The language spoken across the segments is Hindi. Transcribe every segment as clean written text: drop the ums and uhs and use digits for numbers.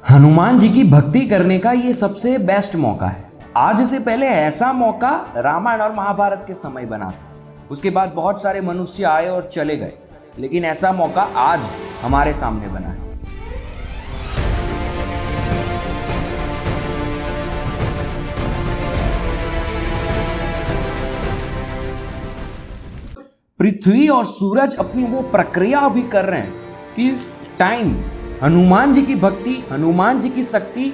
हनुमान जी की भक्ति करने का ये सबसे बेस्ट मौका है। आज से पहले ऐसा मौका रामायण और महाभारत के समय बना था। उसके बाद बहुत सारे मनुष्य आए और चले गए, लेकिन ऐसा मौका आज हमारे सामने बना है। पृथ्वी और सूरज अपनी वो प्रक्रिया अभी कर रहे हैं कि इस टाइम हनुमान जी की भक्ति, हनुमान जी की शक्ति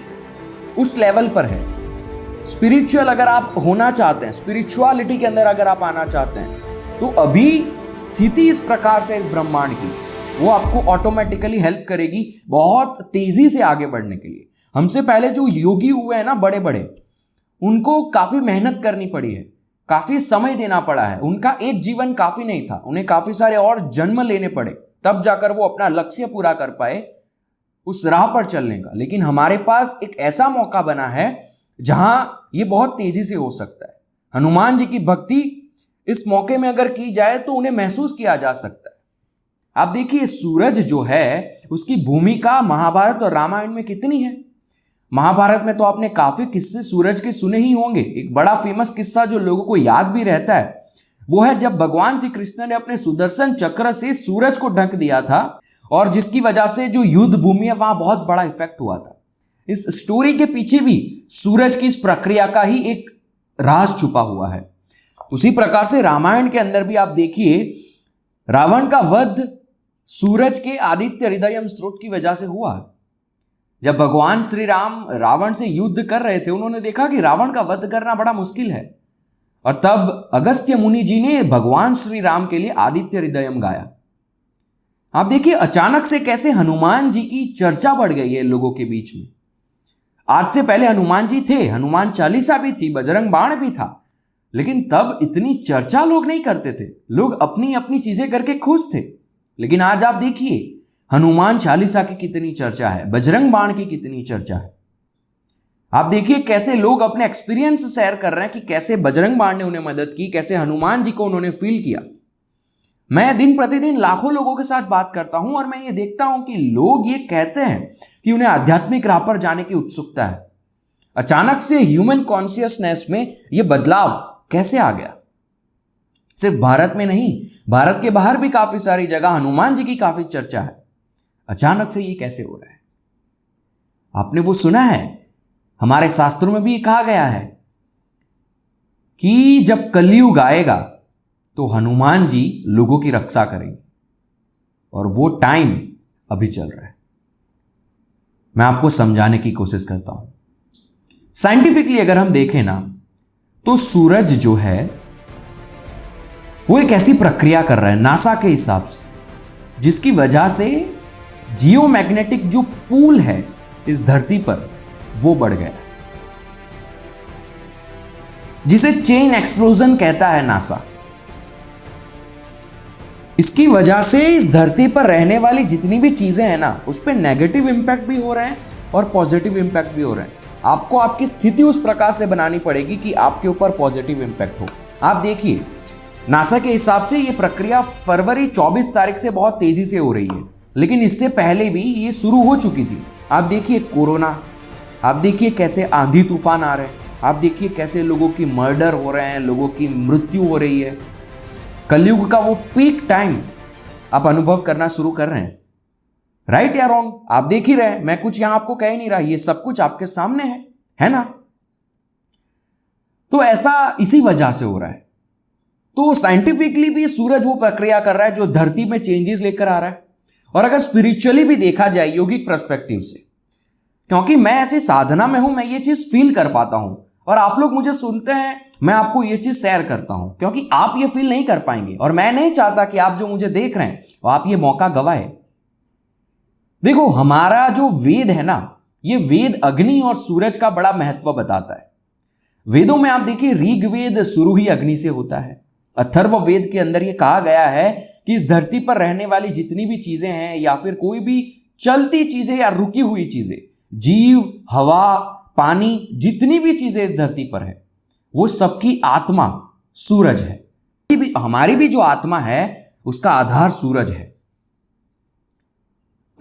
उस लेवल पर है। स्पिरिचुअल अगर आप होना चाहते हैं, स्पिरिचुअलिटी के अंदर अगर आप आना चाहते हैं, तो अभी स्थिति इस प्रकार से इस ब्रह्मांड की, वो आपको ऑटोमेटिकली हेल्प करेगी बहुत तेजी से आगे बढ़ने के लिए। हमसे पहले जो योगी हुए हैं ना, बड़े बड़े, उनको काफी मेहनत करनी पड़ी है, काफी समय देना पड़ा है। उनका एक जीवन काफी नहीं था, उन्हें काफी सारे और जन्म लेने पड़े, तब जाकर वो अपना लक्ष्य पूरा कर पाए उस राह पर चलने का। लेकिन हमारे पास एक ऐसा मौका बना है जहां ये बहुत तेजी से हो सकता है। हनुमान जी की भक्ति इस मौके में अगर की जाए तो उन्हें महसूस किया जा सकता है। आप देखिए, सूरज जो है उसकी भूमिका महाभारत और रामायण में कितनी है। महाभारत में तो आपने काफी किस्से सूरज के सुने ही होंगे। एक बड़ा फेमस किस्सा जो लोगों को याद भी रहता है वो है जब भगवान श्री कृष्ण ने अपने सुदर्शन चक्र से सूरज को ढक दिया था, और जिसकी वजह से जो युद्ध भूमि है वहां बहुत बड़ा इफेक्ट हुआ था। इस स्टोरी के पीछे भी सूरज की इस प्रक्रिया का ही एक राज छुपा हुआ है। उसी प्रकार से रामायण के अंदर भी आप देखिए, रावण का वध सूरज के आदित्य हृदयम स्रोत की वजह से हुआ। जब भगवान श्री राम रावण से युद्ध कर रहे थे, उन्होंने देखा कि रावण का वध करना बड़ा मुश्किल है, और तब अगस्त्य मुनि जी ने भगवान श्री राम के लिए आदित्य हृदयम गाया। आप देखिए अचानक से कैसे हनुमान जी की चर्चा बढ़ गई है लोगों के बीच में। आज से पहले हनुमान जी थे, हनुमान चालीसा भी थी, बजरंग बाण भी था, लेकिन तब इतनी चर्चा लोग नहीं करते थे। लोग अपनी अपनी चीजें करके खुश थे। लेकिन आज आप देखिए हनुमान चालीसा की कितनी चर्चा है, बजरंग बाण की कितनी चर्चा है। आप देखिए कैसे लोग अपने एक्सपीरियंस शेयर कर रहे हैं कि कैसे बजरंग बाण ने उन्हें मदद की, कैसे हनुमान जी को उन्होंने फील किया। मैं दिन प्रतिदिन लाखों लोगों के साथ बात करता हूं और मैं ये देखता हूं कि लोग ये कहते हैं कि उन्हें आध्यात्मिक राह पर जाने की उत्सुकता है। अचानक से ह्यूमन कॉन्शियसनेस में ये बदलाव कैसे आ गया? सिर्फ भारत में नहीं, भारत के बाहर भी काफी सारी जगह हनुमान जी की काफी चर्चा है। अचानक से ये कैसे हो रहा है? आपने वो सुना है, हमारे शास्त्रों में भी कहा गया है कि जब कलयुग आएगा तो हनुमान जी लोगों की रक्षा करेंगे, और वो टाइम अभी चल रहा है। मैं आपको समझाने की कोशिश करता हूं। साइंटिफिकली अगर हम देखें ना, तो सूरज जो है वो एक ऐसी प्रक्रिया कर रहा है नासा के हिसाब से, जिसकी वजह से जियोमैग्नेटिक जो पूल है इस धरती पर वो बढ़ गया, जिसे चेन एक्सप्लोजन कहता है नासा। इसकी वजह से इस धरती पर रहने वाली जितनी भी चीजें हैं ना, उस पर नेगेटिव इंपैक्ट भी हो रहे हैं और पॉजिटिव इंपैक्ट भी हो रहे हैं। आपको आपकी स्थिति उस प्रकार से बनानी पड़ेगी कि आपके ऊपर पॉजिटिव इंपैक्ट हो। आप देखिए, नासा के हिसाब से ये प्रक्रिया फरवरी 24 तारीख से बहुत तेजी से हो रही है, लेकिन इससे पहले भी ये शुरू हो चुकी थी। आप देखिए कोरोना, आप देखिए कैसे आंधी तूफान आ रहे हैं, आप देखिए कैसे लोगों की मर्डर हो रहे हैं, लोगों की मृत्यु हो रही है। कलयुग का वो पीक टाइम आप अनुभव करना शुरू कर रहे हैं। राइट या रॉन्ग, आप देख ही रहे हैं, मैं कुछ यहां आपको कह ही नहीं रहा, ये सब कुछ आपके सामने है ना? तो ऐसा इसी वजह से हो रहा है। तो साइंटिफिकली भी सूरज वो प्रक्रिया कर रहा है जो धरती में चेंजेस लेकर आ रहा है। और अगर स्पिरिचुअली भी देखा जाए योगिक पर्सपेक्टिव से, क्योंकि मैं ऐसी साधना में हूं, मैं ये चीज फील कर पाता हूं, और आप लोग मुझे सुनते हैं, मैं आपको ये चीज शेयर करता हूं, क्योंकि आप ये फील नहीं कर पाएंगे, और मैं नहीं चाहता कि आप जो मुझे देख रहे हैं वो आप ये मौका गवाए। देखो, हमारा जो वेद है ना, ये वेद अग्नि और सूरज का बड़ा महत्व बताता है। वेदों में आप देखिए, ऋग्वेद शुरू ही अग्नि से होता है। अथर्व वेद के अंदर ये कहा गया है कि इस धरती पर रहने वाली जितनी भी चीजें हैं, या फिर कोई भी चलती चीजें या रुकी हुई चीजें, जीव, हवा, पानी, जितनी भी चीजें इस धरती पर है, वो सबकी आत्मा सूरज है। हमारी भी जो आत्मा है उसका आधार सूरज है।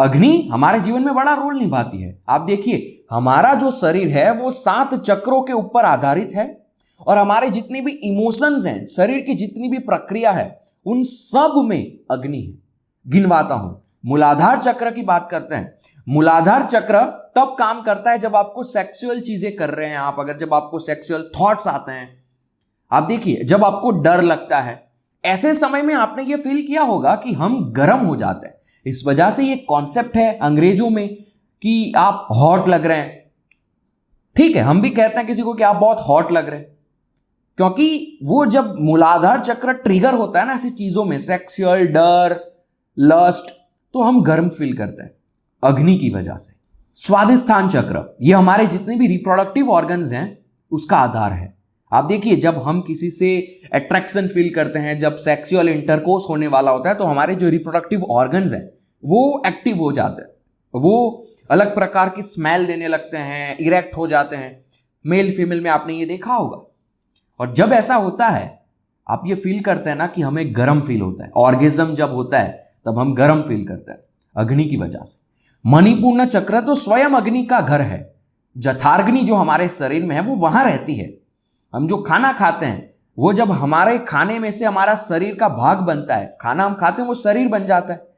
अग्नि हमारे जीवन में बड़ा रोल निभाती है। आप देखिए, हमारा जो शरीर है वो 7 चक्रों के ऊपर आधारित है और हमारे जितने भी इमोशंस हैं, शरीर की जितनी भी प्रक्रिया है, उन सब में अग्नि है। गिनवाता हूं। मूलाधार चक्र की बात करते हैं। मूलाधार चक्र तब काम करता है जब आपको सेक्सुअल चीजें कर रहे हैं आप, अगर जब आपको सेक्सुअल थॉट्स आते हैं, आप देखिए जब आपको डर लगता है, ऐसे समय में आपने ये फील किया होगा कि हम गर्म हो जाते हैं। इस वजह से ये कॉन्सेप्ट है अंग्रेजों में कि आप हॉट लग रहे हैं। ठीक है, हम भी कहते हैं किसी को कि आप बहुत हॉट लग रहे हैं, क्योंकि वो जब मूलाधार चक्र ट्रिगर होता है ना ऐसी चीजों में, सेक्सुअल, डर, लस्ट, तो हम गर्म फील करते हैं अग्नि की वजह से। स्वादिष्ठान चक्र, ये हमारे जितने भी रिप्रोडक्टिव ऑर्गन्स हैं उसका आधार है। आप देखिए, जब हम किसी से अट्रैक्शन फील करते हैं, जब सेक्सुअल इंटरकोर्स होने वाला होता है, तो हमारे जो रिप्रोडक्टिव ऑर्गन्स हैं वो एक्टिव हो जाते हैं, वो अलग प्रकार की स्मेल देने लगते हैं, इरेक्ट हो जाते हैं। मेल फीमेल में आपने ये देखा होगा। और जब ऐसा होता है, आप ये फील करते हैं ना कि हमें गर्म फील होता है, ऑर्गेज्म जब होता है तब हम गर्म फील करते हैं अग्नि की वजह से। मणिपूर्ण चक्र तो स्वयं अग्नि का घर है। जठाग्नि जो हमारे शरीर में है वो वहां रहती है। हम जो खाना खाते हैं वो जब हमारे खाने में से हमारा शरीर का भाग बनता है, खाना हम खाते हैं वो शरीर बन जाता है।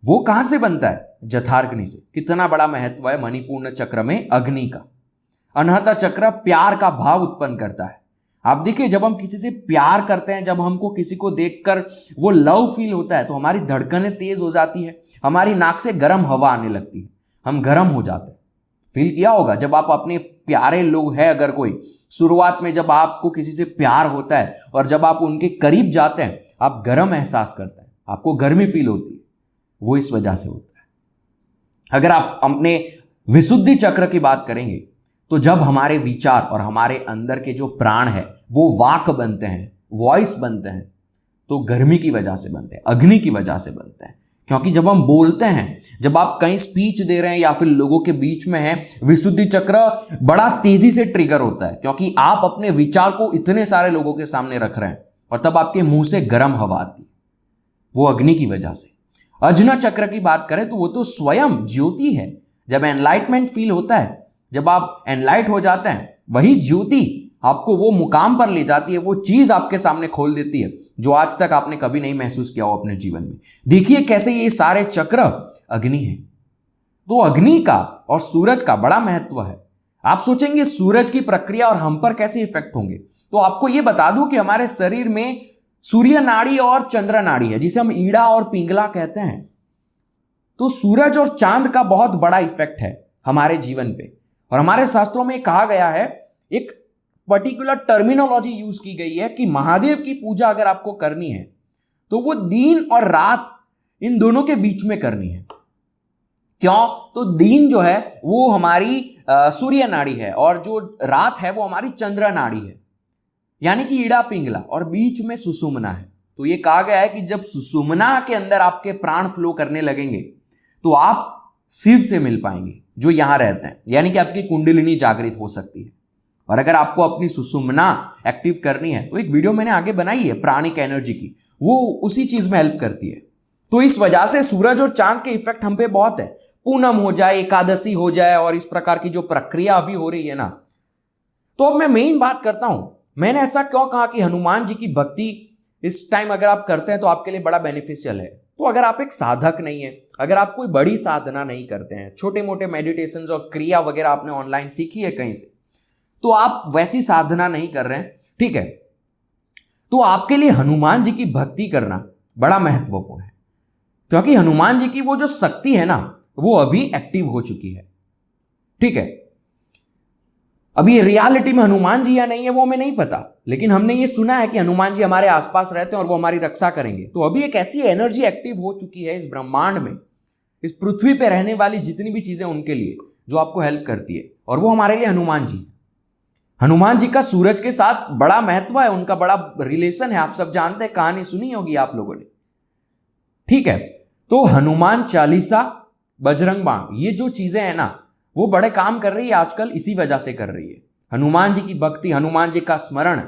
वो कहां से बनता है? जठाग्नि से। कितना बड़ा महत्व है मणिपूर्ण चक्र में अग्नि का। अनाहत चक्र प्यार का भाव उत्पन्न करता है। आप देखिए, जब हम किसी से प्यार करते हैं, जब हमको किसी को देखकर वो लव फील होता है, तो हमारी धड़कनें तेज हो जाती है, हमारी नाक से गर्म हवा आने लगती है, हम गर्म हो जाते हैं। फील किया होगा जब आप अपने प्यारे लोग हैं, अगर कोई शुरुआत में जब आपको किसी से प्यार होता है और जब आप उनके करीब जाते हैं, आप गर्म एहसास करते हैं, आपको गर्मी फील होती है, वो इस वजह से होता है। अगर आप अपने विशुद्धि चक्र की बात करेंगे, तो जब हमारे विचार और हमारे अंदर के जो प्राण है वो वाक बनते हैं, वॉइस बनते हैं, तो गर्मी की वजह से बनते हैं, अग्नि की वजह से बनते हैं। क्योंकि जब हम बोलते हैं, जब आप कहीं स्पीच दे रहे हैं या फिर लोगों के बीच में हैं, विशुद्धि चक्र बड़ा तेजी से ट्रिगर होता है, क्योंकि आप अपने विचार को इतने सारे लोगों के सामने रख रहे हैं और तब आपके मुंह से गर्म हवा आती है, वो अग्नि की वजह से। अजना चक्र की बात करें तो वो तो स्वयं ज्योति है। जब एनलाइटमेंट फील होता है, जब आप एनलाइट हो जाते हैं, वही ज्योति आपको वो मुकाम पर ले जाती है, वो चीज आपके सामने खोल देती है जो आज तक आपने कभी नहीं महसूस किया हो अपने जीवन में। देखिए कैसे ये सारे चक्र अग्नि है। तो अग्नि का और सूरज का बड़ा महत्व है। आप सोचेंगे सूरज की प्रक्रिया और हम पर कैसे इफेक्ट होंगे, तो आपको ये बता दूं कि हमारे शरीर में सूर्य नाड़ी और चंद्र नाड़ी है, जिसे हम ईड़ा और पिंगला कहते हैं। तो सूरज और चांद का बहुत बड़ा इफेक्ट है हमारे जीवन पे, और हमारे शास्त्रों में कहा गया है, एक पर्टिकुलर टर्मिनोलॉजी यूज की गई है कि महादेव की पूजा अगर आपको करनी है तो वो दिन और रात इन दोनों के बीच में करनी है। क्यों? तो दिन जो है वो हमारी सूर्य नाड़ी है और जो रात है वो हमारी चंद्र नाड़ी है, यानी कि ईड़ा पिंगला, और बीच में सुषुम्ना है। तो ये कहा गया है कि जब सुषुम्ना के अंदर आपके प्राण फ्लो करने लगेंगे तो आप शिव से मिल पाएंगे जो यहां रहते हैं, यानी कि आपकी कुंडलिनी जागृत हो सकती है। और अगर आपको अपनी सुषुम्ना एक्टिव करनी है तो एक वीडियो मैंने आगे बनाई है प्राणिक एनर्जी की, वो उसी चीज में हेल्प करती है। तो इस वजह से सूरज और चांद के इफेक्ट हम पे बहुत है। पूनम हो जाए, एकादशी हो जाए, और इस प्रकार की जो प्रक्रिया अभी हो रही है ना, तो अब मैं मेन बात करता हूं। मैंने ऐसा क्यों कहा कि हनुमान जी की भक्ति इस टाइम अगर आप करते हैं तो आपके लिए बड़ा बेनिफिशियल है। तो अगर आप एक साधक नहीं है, अगर आप कोई बड़ी साधना नहीं करते हैं, छोटे मोटे मेडिटेशंस और क्रिया वगैरह आपने ऑनलाइन सीखी है कहीं से, तो आप वैसी साधना नहीं कर रहे हैं, ठीक है, तो आपके लिए हनुमान जी की भक्ति करना बड़ा महत्वपूर्ण है। क्योंकि हनुमान जी की वो जो शक्ति है ना, वो अभी एक्टिव हो चुकी है, ठीक है। अभी रियलिटी में हनुमान जी या नहीं है वो हमें नहीं पता, लेकिन हमने ये सुना है कि हनुमान जी हमारे आसपास रहते हैं और वो हमारी रक्षा करेंगे। तो अभी एक ऐसी एनर्जी एक्टिव हो चुकी है इस ब्रह्मांड में, इस पृथ्वी पे रहने वाली जितनी भी चीजें उनके लिए, जो आपको हेल्प करती है, और वो हमारे लिए हनुमान जी। हनुमान जी का सूरज के साथ बड़ा महत्व है, उनका बड़ा रिलेशन है, आप सब जानते हैं, कहानी सुनी होगी आप लोगों ने, ठीक है। तो हनुमान चालीसा, बजरंग बाण, ये जो चीजें हैं ना, वो बड़े काम कर रही है आजकल, इसी वजह से कर रही है। हनुमान जी की भक्ति, हनुमान जी का स्मरण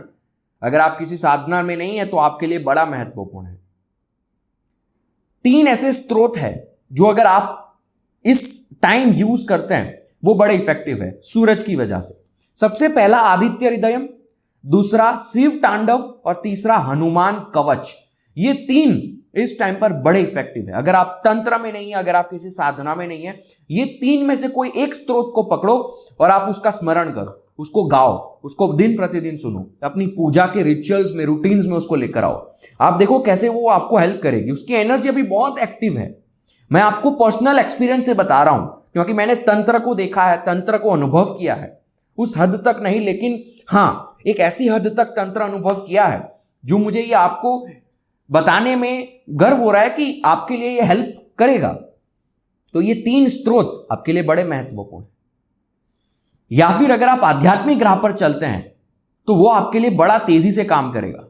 अगर आप किसी साधना में नहीं है तो आपके लिए बड़ा महत्वपूर्ण है। 3 ऐसे स्रोत है जो अगर आप इस टाइम यूज करते हैं वो बड़े इफेक्टिव है सूरज की वजह से। सबसे पहला आदित्य हृदयम, दूसरा शिव तांडव और तीसरा हनुमान कवच। ये तीन इस टाइम पर बड़े इफेक्टिव है। अगर आप तंत्र में नहीं है, अगर आप किसी साधना में नहीं है, ये तीन में से कोई एक स्त्रोत को पकड़ो और आप उसका स्मरण करो, उसको गाओ, उसको दिन प्रतिदिन सुनो, अपनी पूजा के रिचुअल्स में, रूटीन्स में उसको लेकर आओ। आप देखो कैसे वो आपको हेल्प करेगी। उसकी एनर्जी अभी बहुत एक्टिव है। मैं आपको पर्सनल एक्सपीरियंस से बता रहा हूं, क्योंकि मैंने तंत्र को देखा है, तंत्र को अनुभव किया है। उस हद तक नहीं, लेकिन हाँ, एक ऐसी हद तक तंत्र अनुभव किया है जो मुझे ये आपको बताने में गर्व हो रहा है कि आपके लिए ये हेल्प करेगा। तो ये तीन स्रोत आपके लिए बड़े महत्वपूर्ण हैं। या फिर अगर आप आध्यात्मिक राह पर चलते हैं तो वो आपके लिए बड़ा तेजी से काम करेगा।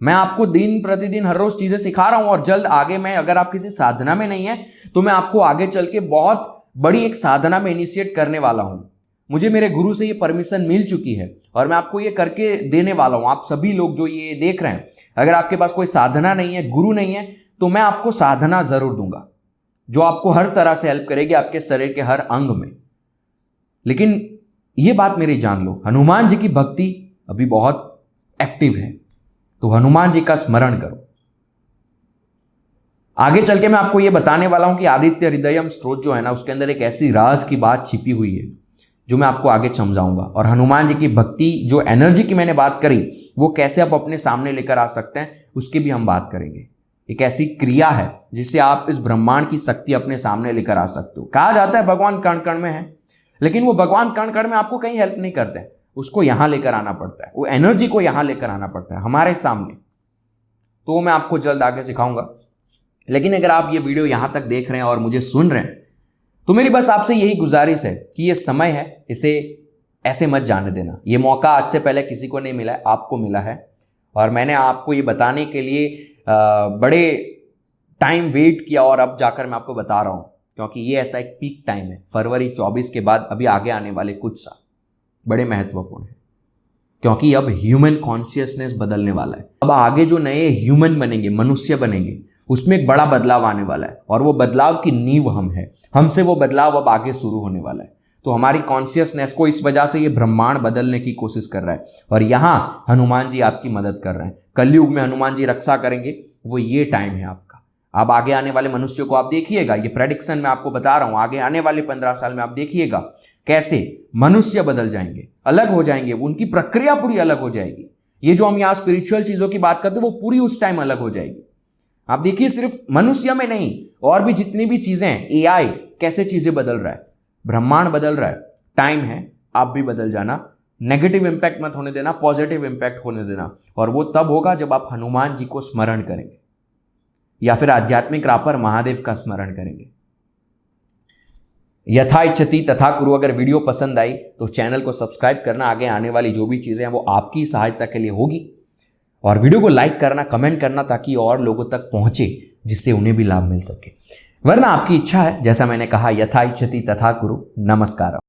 मैं आपको दिन प्रतिदिन हर रोज चीजें सिखा रहा हूं और जल्द आगे मैं, अगर आप किसी साधना में नहीं है तो मैं आपको आगे चल के बहुत बड़ी एक साधना में इनिशिएट करने वाला हूं। मुझे मेरे गुरु से ये परमिशन मिल चुकी है और मैं आपको ये करके देने वाला हूं। आप सभी लोग जो ये देख रहे हैं, अगर आपके पास कोई साधना नहीं है, गुरु नहीं है, तो मैं आपको साधना जरूर दूंगा जो आपको हर तरह से हेल्प करेगी आपके शरीर के हर अंग में। लेकिन ये बात मेरी जान लो, हनुमान जी की भक्ति अभी बहुत एक्टिव है, तो हनुमान जी का स्मरण करो। आगे चल के मैं आपको ये बताने वाला हूं कि आदित्य हृदयम स्त्रोत जो है ना, उसके अंदर एक ऐसी राज की बात छिपी हुई है जो मैं आपको आगे समझाऊंगा। और हनुमान जी की भक्ति, जो एनर्जी की मैंने बात करी, वो कैसे आप अपने सामने लेकर आ सकते हैं, उसकी भी हम बात करेंगे। एक ऐसी क्रिया है जिससे आप इस ब्रह्मांड की शक्ति अपने सामने लेकर आ सकते हो। कहा जाता है भगवान कण कण में है, लेकिन वो भगवान कण कण में आपको कहीं हेल्प नहीं करते हैं। उसको यहां लेकर आना पड़ता है, वो एनर्जी को यहां लेकर आना पड़ता है हमारे सामने। तो वो मैं आपको जल्द आगे सिखाऊंगा। लेकिन अगर आप ये वीडियो यहां तक देख रहे हैं और मुझे सुन रहे हैं, तो मेरी बस आपसे यही गुजारिश है कि ये समय है, इसे ऐसे मत जाने देना। ये मौका आज से पहले किसी को नहीं मिला है, आपको मिला है। और मैंने आपको ये बताने के लिए बड़े टाइम वेट किया और अब जाकर मैं आपको बता रहा हूं, क्योंकि ये ऐसा एक पीक टाइम है। फरवरी 24 के बाद अभी आगे आने वाले कुछ साल बड़े महत्वपूर्ण हैं, क्योंकि अब ह्यूमन कॉन्शियसनेस बदलने वाला है। अब आगे जो नए ह्यूमन बनेंगे, मनुष्य बनेंगे, उसमें एक बड़ा बदलाव आने वाला है और वो बदलाव की नींव हम है। हमसे वो बदलाव अब आगे शुरू होने वाला है। तो हमारी कॉन्शियसनेस को इस वजह से ये ब्रह्मांड बदलने की कोशिश कर रहा है और यहां हनुमान जी आपकी मदद कर रहे हैं। कलयुग में हनुमान जी रक्षा करेंगे, वो ये टाइम है आपका। अब आगे आने वाले मनुष्यों को आप देखिएगा, ये प्रेडिक्शन मैं आपको बता रहा हूं, आगे आने वाले 15 साल में आप देखिएगा कैसे मनुष्य बदल जाएंगे, अलग हो जाएंगे, उनकी प्रक्रिया पूरी अलग हो जाएगी। ये जो हम यहाँ स्पिरिचुअल चीजों की बात करते हैं, वो पूरी उस टाइम अलग हो जाएगी। आप देखिए, सिर्फ मनुष्य में नहीं, और भी जितनी भी चीजें, एआई कैसे चीजें बदल रहा है, ब्रह्मांड बदल रहा है। टाइम है, आप भी बदल जाना। नेगेटिव इंपैक्ट मत होने देना, पॉजिटिव इंपैक्ट होने देना। और वो तब होगा जब आप हनुमान जी को स्मरण करेंगे या फिर आध्यात्मिक राह पर महादेव का स्मरण करेंगे। यथा इच्छति तथा कुरु। अगर वीडियो पसंद आई तो चैनल को सब्सक्राइब करना। आगे आने वाली जो भी चीजें हैं वो आपकी सहायता के लिए होगी। और वीडियो को लाइक करना, कमेंट करना, ताकि और लोगों तक पहुंचे, जिससे उन्हें भी लाभ मिल सके। वरना आपकी इच्छा है, जैसा मैंने कहा, यथा इच्छति तथा कुरु। नमस्कार।